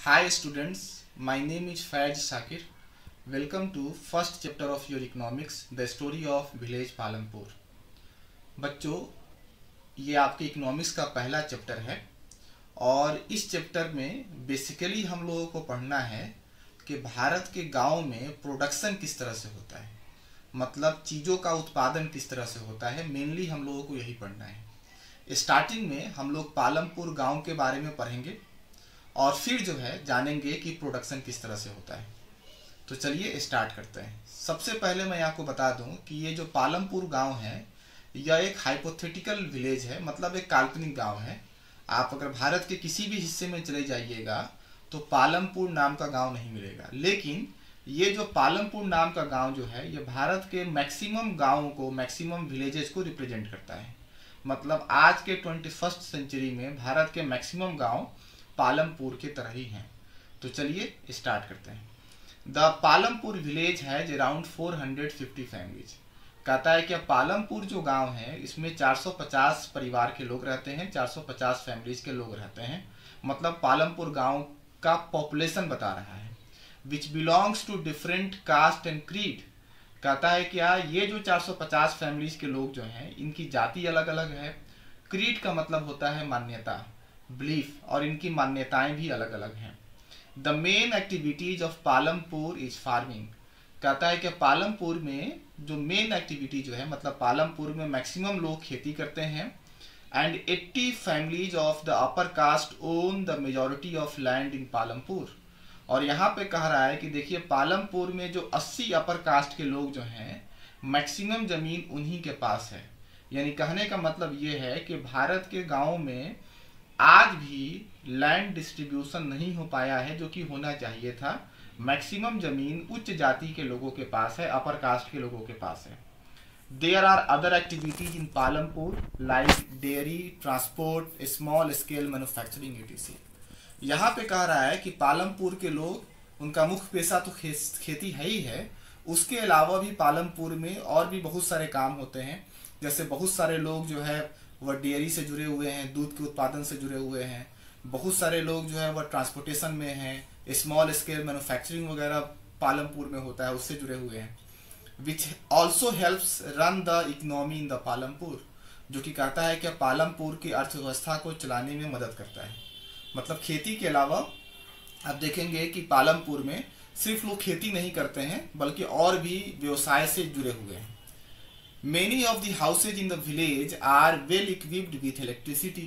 Hi students, my name is Faiz Shakir. Welcome to first chapter of your economics, the story of village Palampur. बच्चों, ये आपके economics का पहला chapter है और इस चैप्टर में बेसिकली हम लोगों को पढ़ना है कि भारत के गांव में प्रोडक्शन किस तरह से होता है, मतलब चीज़ों का उत्पादन किस तरह से होता है। मेनली हम लोगों को यही पढ़ना है। स्टार्टिंग में हम लोग पालमपुर गांव के बारे में पढ़ेंगे और फिर जो है जानेंगे कि प्रोडक्शन किस तरह से होता है। तो चलिए स्टार्ट करते हैं। सबसे पहले मैं आपको बता दूं कि ये जो पालमपुर गांव है यह एक हाइपोथेटिकल विलेज है, मतलब एक काल्पनिक गांव है। आप अगर भारत के किसी भी हिस्से में चले जाइएगा तो पालमपुर नाम का गांव नहीं मिलेगा, लेकिन ये जो पालमपुर नाम का गांव जो है ये भारत के मैक्सिमम गाँवों को, मैक्सिमम विलेजेस को रिप्रेजेंट करता है। मतलब आज के 21st सेंचुरी में भारत के मैक्सिमम गाँव पालमपुर की तरह ही हैं। तो चलिए स्टार्ट करते हैं। The Palampur village has around 450 families. कहता है कि पालमपुर जो गांव है इसमें 450 परिवार के लोग रहते हैं, 450 फैमिलीज के लोग रहते हैं। मतलब पालमपुर गांव का पॉपुलेशन बता रहा है। Which belongs to different caste and creed. कहता है क्या ये जो 450 फैमिलीज के लोग जो हैं इनकी जाति अलग अलग है। क्रीड का मतलब होता है मान्यता, बिलीफ, और इनकी मान्यताएं भी अलग अलग हैं। The main activities of Palampur is farming. कहता है कि पालमपुर में जो मेन एक्टिविटी जो है, मतलब पालमपुर में मैक्सिमम लोग खेती करते हैं। And 80 families of the upper caste own the majority of land in Palampur. और यहाँ पे कह रहा है कि देखिए पालमपुर में जो 80 अपर कास्ट के लोग जो हैं मैक्सिमम जमीन उन्हीं के पास है। यानी कहने का मतलब ये है कि भारत के गाँव में आज भी लैंड डिस्ट्रीब्यूशन नहीं हो पाया है जो कि होना चाहिए था। मैक्सिमम जमीन उच्च जाति के लोगों के पास है, अपर कास्ट के लोगों के पास है। There are other activities in Palampur like dairy, transport, small scale manufacturing etc। यहाँ पे कह रहा है कि पालमपुर के लोग, उनका मुख्य पेशा तो खेती है ही है, उसके अलावा भी पालमपुर में और भी बहुत सारे काम होते हैं। जैसे बहुत सारे लोग जो है वह डेयरी से जुड़े हुए हैं, दूध के उत्पादन से जुड़े हुए हैं। बहुत सारे लोग जो है वह ट्रांसपोर्टेशन में हैं, स्मॉल स्केल मैन्युफैक्चरिंग वगैरह पालमपुर में होता है उससे जुड़े हुए हैं। Which also helps run the economy in the Palampur. जो कि कहता है कि पालमपुर की अर्थव्यवस्था को चलाने में मदद करता है। मतलब खेती के अलावा आप देखेंगे कि पालमपुर में सिर्फ लोग खेती नहीं करते हैं बल्कि और भी व्यवसाय से जुड़े हुए हैं। Many of the houses in the village are well equipped with electricity।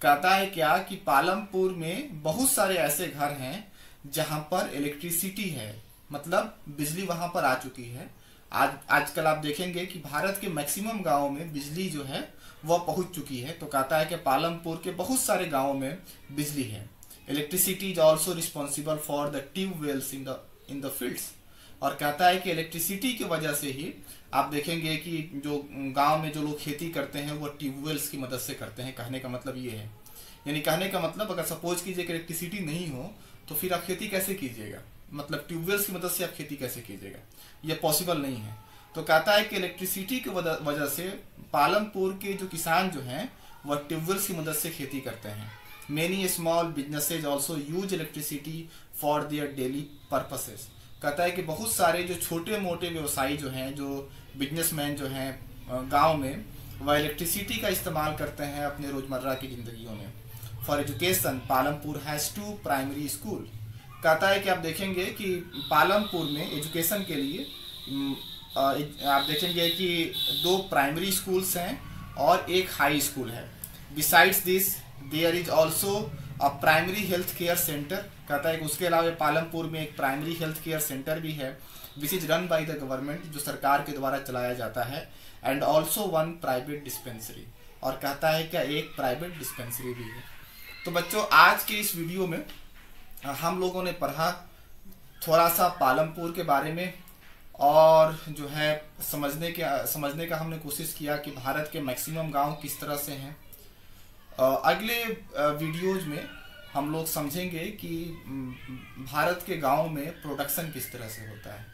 कहता है क्या कि पालमपुर में बहुत सारे ऐसे घर हैं जहां पर इलेक्ट्रिसिटी है, मतलब बिजली वहां पर आ चुकी है। आजकल आप देखेंगे कि भारत के मैक्सिमम गांवों में बिजली जो है वह पहुंच चुकी है। तो कहता है कि पालमपुर के बहुत सारे गांवों में बिजली है। Electricity is also responsible for the tube wells in the fields. और कहता है कि इलेक्ट्रिसिटी की वजह से ही आप देखेंगे कि जो गांव में जो लोग खेती करते हैं वो ट्यूबवेल्स की मदद से करते हैं। कहने का मतलब ये है, यानी कहने का मतलब अगर सपोज कीजिए कि इलेक्ट्रिसिटी नहीं हो तो फिर आप खेती कैसे कीजिएगा, मतलब ट्यूबवेल्स की मदद से आप खेती कैसे कीजिएगा, ये पॉसिबल नहीं है। तो कहता है कि इलेक्ट्रिसिटी की वजह से पालमपुर के जो किसान जो हैं वह ट्यूबवेल्स की मदद से खेती करते हैं। Many small businesses also use electricity for their daily purposes. कहता है कि बहुत सारे जो छोटे मोटे व्यवसायी जो हैं, जो बिजनेसमैन जो हैं गांव में, वह इलेक्ट्रिसिटी का इस्तेमाल करते हैं अपने रोजमर्रा की जिंदगियों में। For education Palampur has 2 primary school. कहता है कि आप देखेंगे कि पालमपुर में एजुकेशन के लिए आप देखेंगे कि 2 प्राइमरी स्कूल्स हैं और 1 हाई स्कूल है। Besides this there is also a primary health care centre. कहता है कि उसके अलावा पालमपुर में एक प्राइमरी हेल्थ केयर सेंटर भी है which is run by the government, जो सरकार के द्वारा चलाया जाता है। And also 1 private dispensary. और कहता है क्या एक प्राइवेट डिस्पेंसरी भी है। तो बच्चों आज के इस वीडियो में हम लोगों ने पढ़ा थोड़ा सा पालमपुर के बारे में और जो है समझने का हमने कोशिश किया कि भारत के मैक्सिमम गांव किस तरह से हैं। अगले वीडियोज में हम लोग समझेंगे कि भारत के गांव में प्रोडक्शन किस तरह से होता है।